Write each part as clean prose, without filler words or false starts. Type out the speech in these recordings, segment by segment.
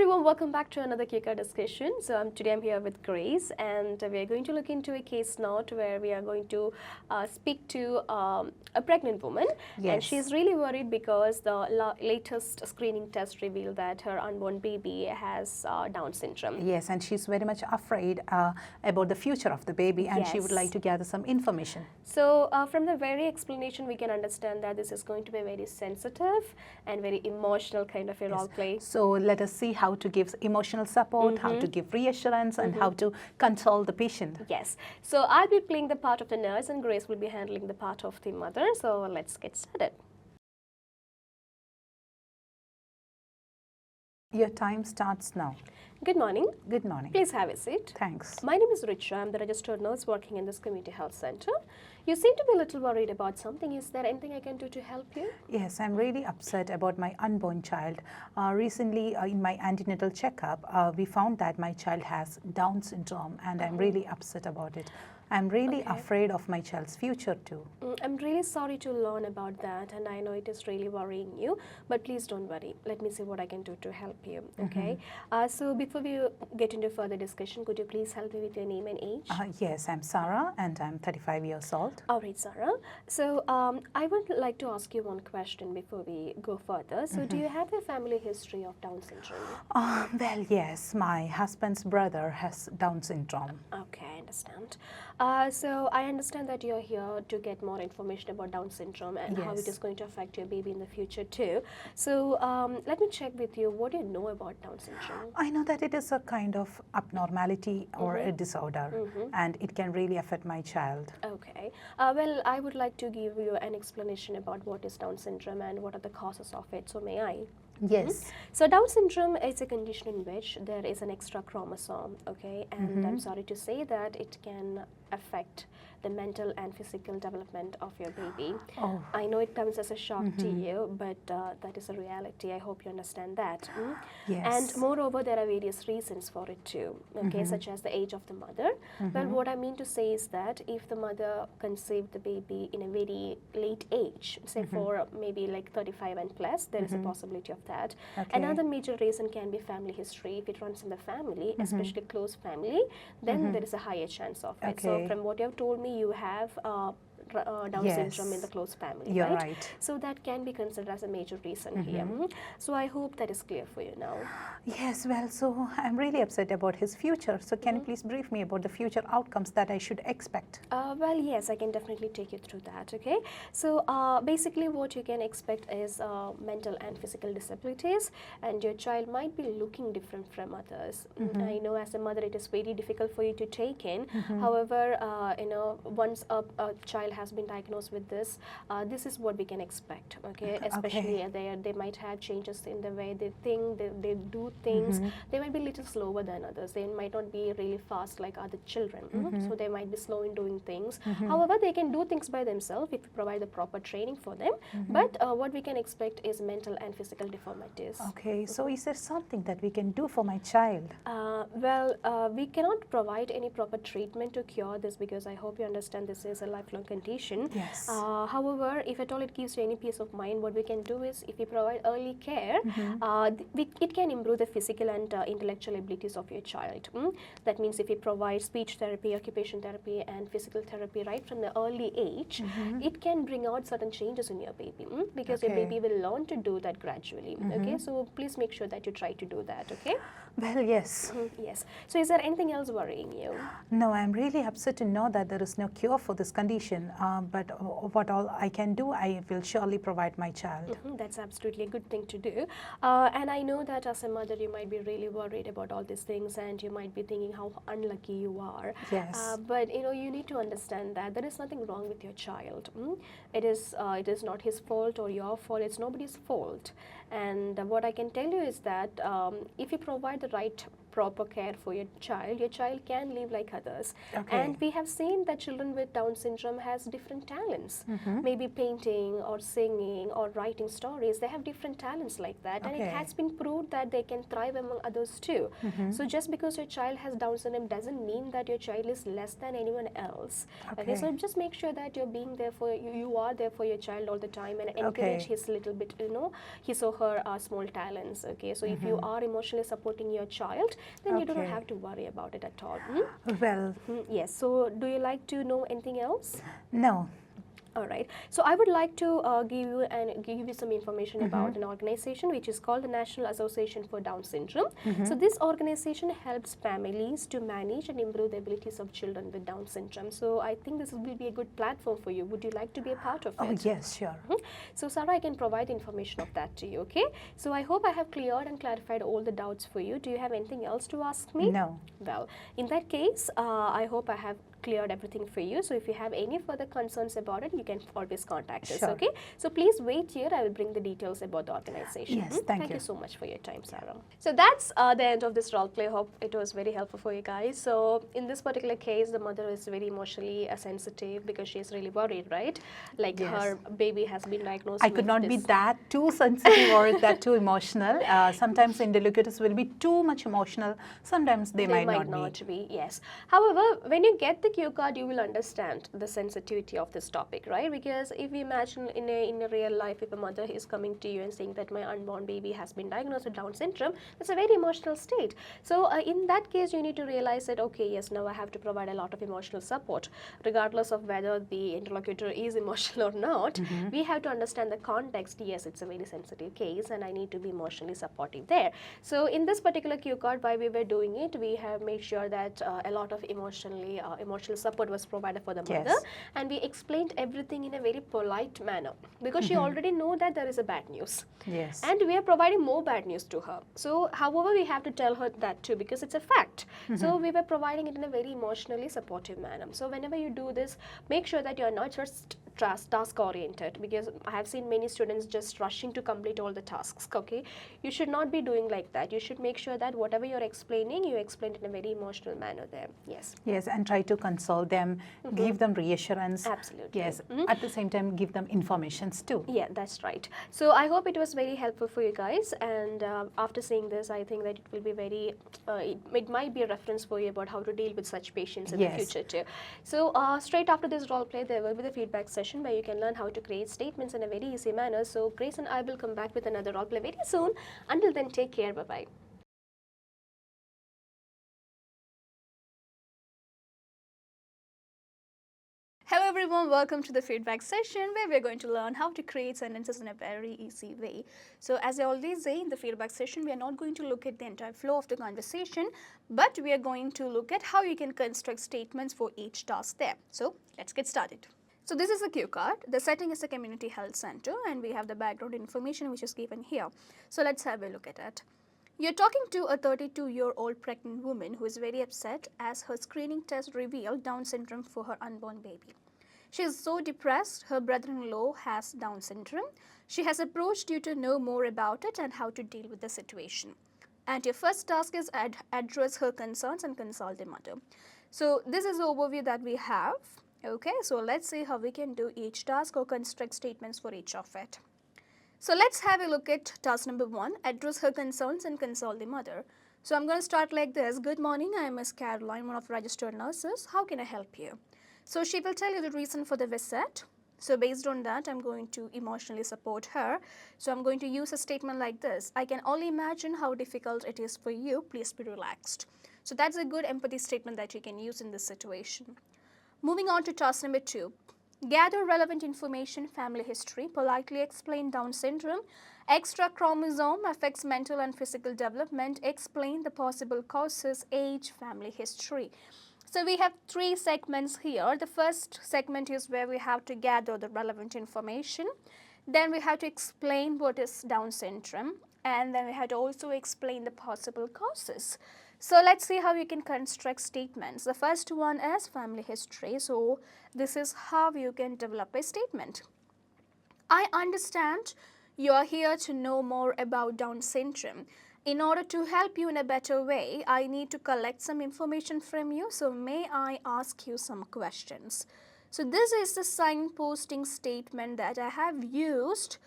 everyone, welcome back to another 𝗥𝗶𝗿𝘀 discussion. So today I'm here with Grace, and we are going to look into a case note where we are going to speak to a pregnant woman. Yes. And she's really worried because the latest screening test revealed that her unborn baby has Down syndrome. Yes, and she's very much afraid about the future of the baby, and she would like to gather some information. So from the very explanation, we can understand that this is going to be very sensitive and very emotional kind of a role play. So let us see how to give emotional support, how to give reassurance, and how to console the patient. Yes. So I'll be playing the part of the nurse, and Grace will be handling the part of the mother. So let's get started. Your time starts now. Good morning. Good morning. Please have a seat. Thanks. My name is Richa. I'm the registered nurse working in this community health center. You seem to be a little worried about something. Is there anything I can do to help you? Yes, I'm really upset about my unborn child. Recently, in my antenatal checkup, we found that my child has Down syndrome, and I'm really upset about it. I'm really afraid of my child's future too. I'm really sorry to learn about that, and I know it is really worrying you, but please don't worry. Let me see what I can do to help you, okay? So before we get into further discussion, could you please help me with your name and age? Yes, I'm Sarah, and I'm 35 years old. All right, Sarah. So I would like to ask you one question before we go further. So do you have a family history of Down syndrome? Well, yes, my husband's brother has Down syndrome. Okay, I understand. So I understand that you're here to get more information about Down syndrome and how it is going to affect your baby in the future too. So let me check with you. What do you know about Down syndrome? I know that it is a kind of abnormality or a disorder, and it can really affect my child. Okay. Well, I would like to give you an explanation about what is Down syndrome and what are the causes of it. So may I? Yes. So Down syndrome is a condition in which there is an extra chromosome, okay? And I'm sorry to say that it can affect the mental and physical development of your baby. Oh. I know it comes as a shock to you, but that is a reality. I hope you understand that. Yes. And moreover, there are various reasons for it too, okay, such as the age of the mother. Well, what I mean to say is that if the mother conceived the baby in a very late age, say for maybe like 35 and plus, there is a possibility of that. Okay. Another major reason can be family history. If it runs in the family, especially close family, then there is a higher chance of it. So from what you have told me, you have Down syndrome in the close family, You're right? right. So that can be considered as a major reason here. So I hope that is clear for you now. Yes, well, so I'm really upset about his future. So can you please brief me about the future outcomes that I should expect? Well, yes, I can definitely take you through that, okay? So basically what you can expect is mental and physical disabilities, and your child might be looking different from others. I know as a mother it is very difficult for you to take in. However, you know, once a child has been diagnosed with this, this is what we can expect, okay? Especially they might have changes in the way they think, they do things. They might be a little slower than others. They might not be really fast like other children. So they might be slow in doing things. However, they can do things by themselves if we provide the proper training for them. But what we can expect is mental and physical deformities. Okay, so is there something that we can do for my child? Well, we cannot provide any proper treatment to cure this, because I hope you understand this is a lifelong condition. Yes. However, if at all it gives you any peace of mind, what we can do is, if we provide early care, it can improve the physical and intellectual abilities of your child. That means if we provide speech therapy, occupation therapy, and physical therapy right from the early age, it can bring out certain changes in your baby, because your baby will learn to do that gradually. Okay, so please make sure that you try to do that. Okay. Well, yes. Yes. So is there anything else worrying you? No, I'm really upset to know that there is no cure for this condition, but what all I can do, I will surely provide my child. That's absolutely a good thing to do. And I know that as a mother, you might be really worried about all these things, and you might be thinking how unlucky you are. Yes. But you know, you need to understand that there is nothing wrong with your child. It is not his fault or your fault. It's nobody's fault. And what I can tell you is that if you provide the right proper care for your child can live like others. Okay. And we have seen that children with Down syndrome has different talents. Maybe painting or singing or writing stories. They have different talents like that. And it has been proved that they can thrive among others too. So just because your child has Down syndrome doesn't mean that your child is less than anyone else. Okay, so just make sure that you're being there for you are there for your child all the time, and encourage his little bit, you know, his or her small talents. Okay, so if you are emotionally supporting your child, then you do not have to worry about it at all. Well, yes. So do you like to know anything else? no. All right. So I would like to give you some information about an organization which is called the National Association for Down Syndrome. So this organization helps families to manage and improve the abilities of children with Down syndrome. So I think this will be a good platform for you. Would you like to be a part of it? Oh, yes, sure. So Sarah, I can provide information of that to you. Okay. So I hope I have cleared and clarified all the doubts for you. Do you have anything else to ask me? No. Well, in that case, I hope I have cleared everything for you. So if you have any further concerns about it, you can always contact us. Okay. So please wait here. I will bring the details about the organization. Yes, thank you So much for your time, Sarah. So that's the end of this role play. Hope it was very helpful for you guys. So in this particular case, the mother is very emotionally sensitive because she is really worried, right? Like her baby has been diagnosed. I could not be that too sensitive or that too emotional. Sometimes interlocutors will be too much emotional. Sometimes they might not be. Yes. However, when you get the cue card, you will understand the sensitivity of this topic, right? Because if you imagine in a real life, if a mother is coming to you and saying that my unborn baby has been diagnosed with Down syndrome, that's a very emotional state. So in that case, you need to realize that, okay, yes, now I have to provide a lot of emotional support, regardless of whether the interlocutor is emotional or not. We have to understand the context. Yes, it's a very sensitive case and I need to be emotionally supportive there. So in this particular cue card, while we were doing it, we have made sure that a lot of emotional support was provided for the mother, and we explained everything in a very polite manner because she already know that there is a bad news. Yes. And we are providing more bad news to her. So however, we have to tell her that too because it's a fact. So we were providing it in a very emotionally supportive manner. So whenever you do this, make sure that you are not just task oriented, because I have seen many students just rushing to complete all the tasks. Okay, you should not be doing like that. You should make sure that whatever you're explaining, you explain it in a very emotional manner there. Yes, and try to console them, give them reassurance. Absolutely. Yes, at the same time give them informations too. Yeah, that's right. So I hope it was very helpful for you guys, and after seeing this, I think that it will be very, it might be a reference for you about how to deal with such patients in the future too. So straight after this role play, there will be the feedback session where you can learn how to create statements in a very easy manner. So Grace and I will come back with another role play very soon. Until then, take care. Bye-bye. Hello everyone, welcome to the feedback session where we're going to learn how to create sentences in a very easy way. So as I always say, in the feedback session, we are not going to look at the entire flow of the conversation, but we are going to look at how you can construct statements for each task there. So let's get started. So this is a cue card. The setting is a community health center and we have the background information which is given here. So let's have a look at it. You're talking to a 32-year-old pregnant woman who is very upset as her screening test revealed Down syndrome for her unborn baby. She is so depressed, her brother-in-law has Down syndrome. She has approached you to know more about it and how to deal with the situation. And your first task is address her concerns and consult the mother. So this is the overview that we have. Okay, so let's see how we can do each task or construct statements for each of it. So let's have a look at task number 1, address her concerns and consult the mother. So I'm going to start like this. Good morning, I am Ms. Caroline, one of the registered nurses. How can I help you? So she will tell you the reason for the visit. So based on that, I'm going to emotionally support her. So I'm going to use a statement like this. I can only imagine how difficult it is for you. Please be relaxed. So that's a good empathy statement that you can use in this situation. Moving on to task number 2. Gather relevant information, family history, politely explain Down syndrome, extra chromosome affects mental and physical development, explain the possible causes, age, family history. So we have 3 segments here. The first segment is where we have to gather the relevant information. Then we have to explain what is Down syndrome, and then we have to also explain the possible causes. So let's see how you can construct statements. The first one is family history. So this is how you can develop a statement. I understand you are here to know more about Down syndrome. In order to help you in a better way, I need to collect some information from you. So may I ask you some questions? So this is the signposting statement that I have used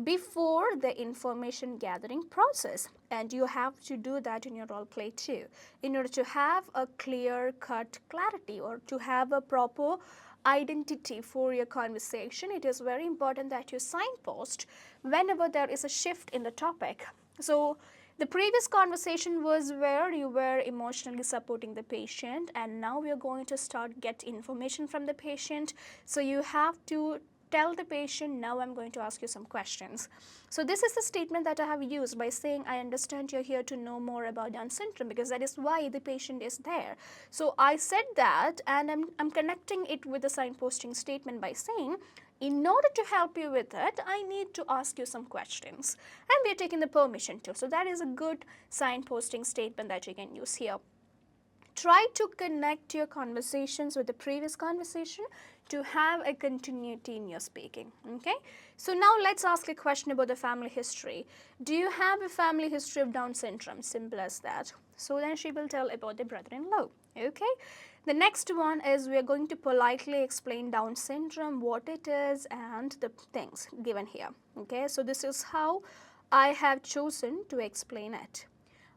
before the information gathering process, and you have to do that in your role play too in order to have a clear-cut clarity or to have a proper identity for your conversation, it is very important that you signpost whenever there is a shift in the topic. So the previous conversation was where you were emotionally supporting the patient, and now we are going to start get information from the patient. So you have to tell the patient, now I'm going to ask you some questions. So this is the statement that I have used by saying, I understand you're here to know more about Down syndrome, because that is why the patient is there. So I said that, and I'm connecting it with the signposting statement by saying, in order to help you with it, I need to ask you some questions. And we are taking the permission too. So that is a good signposting statement that you can use here. Try to connect your conversations with the previous conversation to have a continuity in your speaking, okay? So now let's ask a question about the family history. Do you have a family history of Down syndrome? Simple as that. So then she will tell about the brother-in-law, okay? The next one is we are going to politely explain Down syndrome, what it is, and the things given here, okay? So this is how I have chosen to explain it.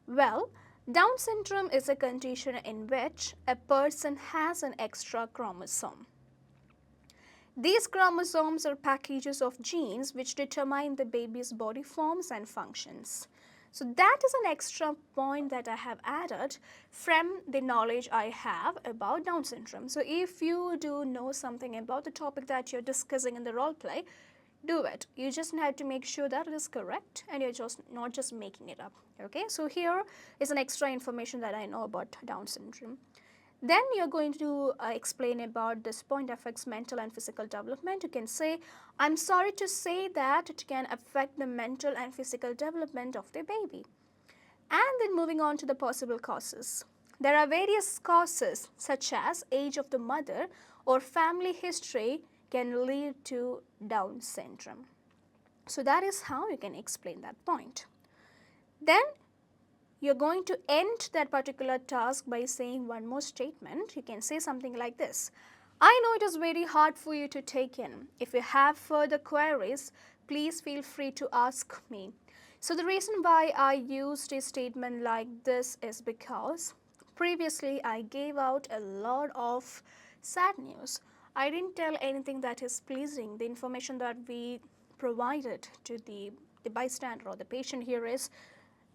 Well, Down syndrome is a condition in which a person has an extra chromosome. These chromosomes are packages of genes which determine the baby's body forms and functions. So that is an extra point that I have added from the knowledge I have about Down syndrome. So if you do know something about the topic that you're discussing in the role play, do it. You just have to make sure that it is correct and you're just not just making it up. Okay, so here is an extra information that I know about Down syndrome. Then you're going to explain about this point affects mental and physical development. You can say, I'm sorry to say that it can affect the mental and physical development of the baby. And then moving on to the possible causes. There are various causes such as age of the mother or family history can lead to Down syndrome. So that is how you can explain that point. Then you're going to end that particular task by saying one more statement. You can say something like this. I know it is very hard for you to take in. If you have further queries, please feel free to ask me. So the reason why I used a statement like this is because previously I gave out a lot of sad news. I didn't tell anything that is pleasing. The information that we provided to the bystander or the patient here is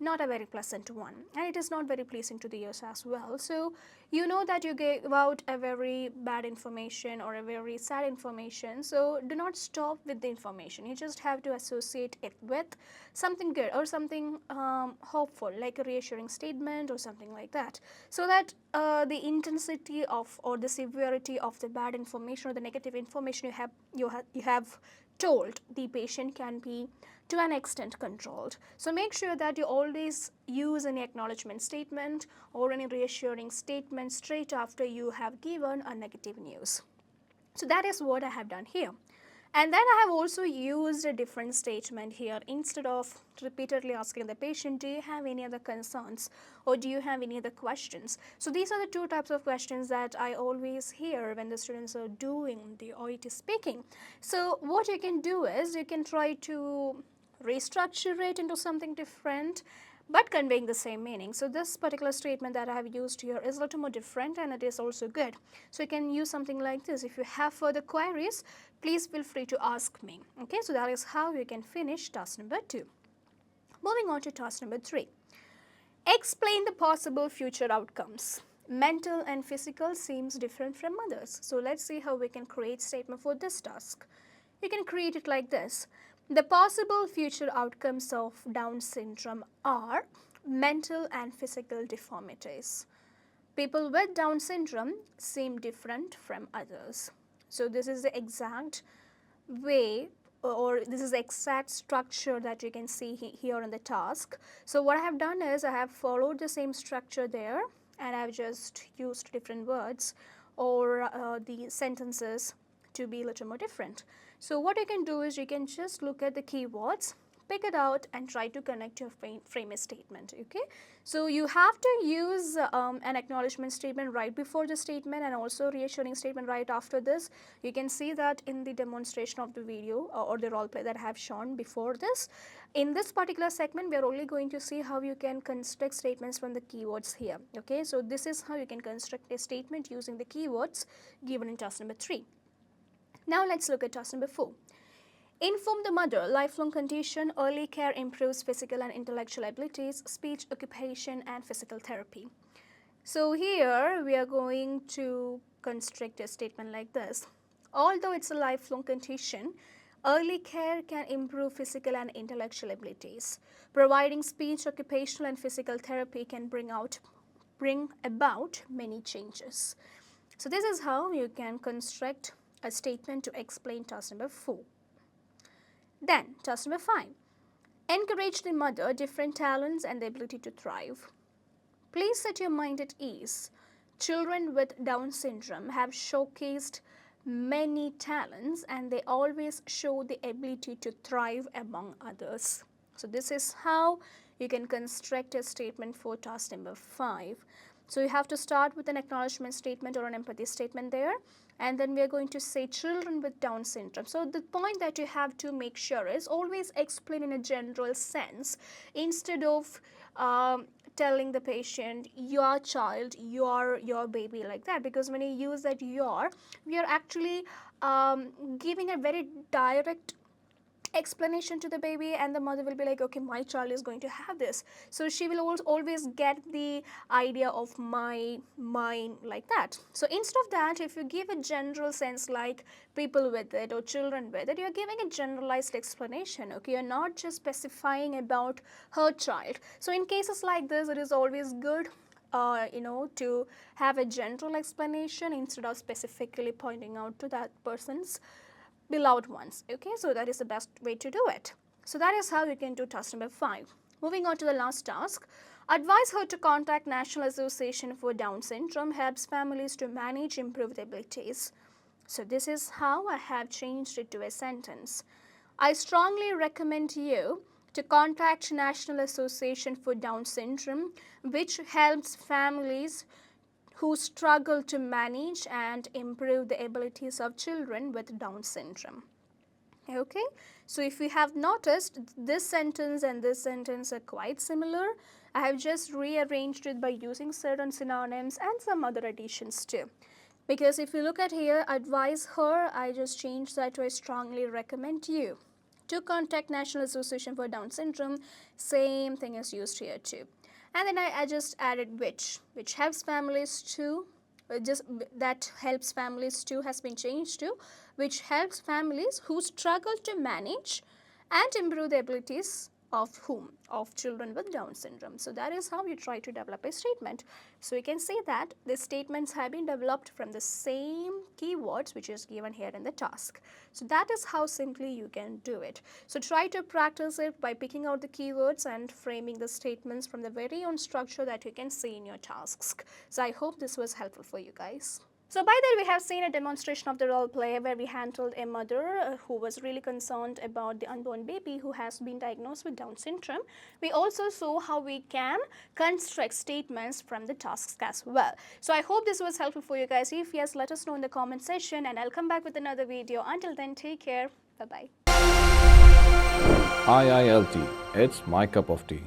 not a very pleasant one, and it is not very pleasing to the ears as well. So you know that you gave out a very bad information or a very sad information, so do not stop with the information. You just have to associate it with something good or something hopeful, like a reassuring statement or something like that, so that the intensity of or the severity of the bad information or the negative information you have told the patient can be to an extent controlled. So make sure that you always use any acknowledgement statement or any reassuring statement straight after you have given a negative news. So that is what I have done here. And then I have also used a different statement here. Instead of repeatedly asking the patient, do you have any other concerns or do you have any other questions? So these are the two types of questions that I always hear when the students are doing the OET speaking. So what you can do is you can try to restructure it into something different but conveying the same meaning. So this particular statement that I have used here is a little more different and it is also good. So you can use something like this. If you have further queries, please feel free to ask me. Okay, so that is how you can finish task number 2. Moving on to task number 3. Explain the possible future outcomes. Mental and physical seems different from others. So let's see how we can create statement for this task. You can create it like this. The possible future outcomes of Down syndrome are mental and physical deformities. People with Down syndrome seem different from others. So this is the exact way or this is the exact structure that you can see here in the task. So what I have done is I have followed the same structure there and I have just used different words or the sentences to be a little more different. So what you can do is you can just look at the keywords, pick it out and try to connect your frame a statement, okay? So you have to use an acknowledgement statement right before the statement and also reassuring statement right after this. You can see that in the demonstration of the video or the role play that I have shown before this. In this particular segment, we are only going to see how you can construct statements from the keywords here, okay? So this is how you can construct a statement using the keywords given in task number 3. Now let's look at task number 4. Inform the mother, lifelong condition, early care improves physical and intellectual abilities, speech, occupation, and physical therapy. So here we are going to construct a statement like this. Although it's a lifelong condition, early care can improve physical and intellectual abilities. Providing speech, occupational, and physical therapy can bring about many changes. So this is how you can construct a statement to explain task number 4. Then task number 5. Encourage the mother, different talents, and the ability to thrive. Please set your mind at ease. Children with Down syndrome have showcased many talents and they always show the ability to thrive among others. So this is how you can construct a statement for task number 5. So you have to start with an acknowledgement statement or an empathy statement there, and then we are going to say children with Down syndrome. So the point that you have to make sure is always explain in a general sense instead of telling the patient your child, your baby, like that, because when you use that your, we are actually giving a very direct explanation to the baby, and the mother will be like, okay, my child is going to have this. So she will always get the idea of mine like that. So instead of that, if you give a general sense like people with it or children with it, you're giving a generalized explanation, okay? You're not just specifying about her child. So in cases like this, it is always good to have a general explanation instead of specifically pointing out to that person's beloved ones, okay? So that is the best way to do it. So that is how you can do task number 5. Moving on to the last task. Advise her to contact National Association for Down Syndrome, helps families to manage improved abilities. So this is how I have changed it to a sentence. I strongly recommend you to contact National Association for Down Syndrome, which helps families who struggle to manage and improve the abilities of children with Down syndrome. Okay, so if you have noticed, this sentence and this sentence are quite similar. I have just rearranged it by using certain synonyms and some other additions too. Because if you look at here, advise her, I just changed that to I strongly recommend you to contact National Association for Down Syndrome. Same thing is used here too. And then I just added which helps families to, that helps families to has been changed to, which helps families who struggle to manage and improve the abilities of whom? Of children with Down syndrome. So that is how you try to develop a statement. So you can say that the statements have been developed from the same keywords which is given here in the task. So that is how simply you can do it. So try to practice it by picking out the keywords and framing the statements from the very own structure that you can see in your tasks. So I hope this was helpful for you guys. So by that, we have seen a demonstration of the role play where we handled a mother who was really concerned about the unborn baby who has been diagnosed with Down syndrome. We also saw how we can construct statements from the tasks as well. So I hope this was helpful for you guys. If yes, let us know in the comment section and I'll come back with another video. Until then, take care. Bye-bye. IILT, it's my cup of tea.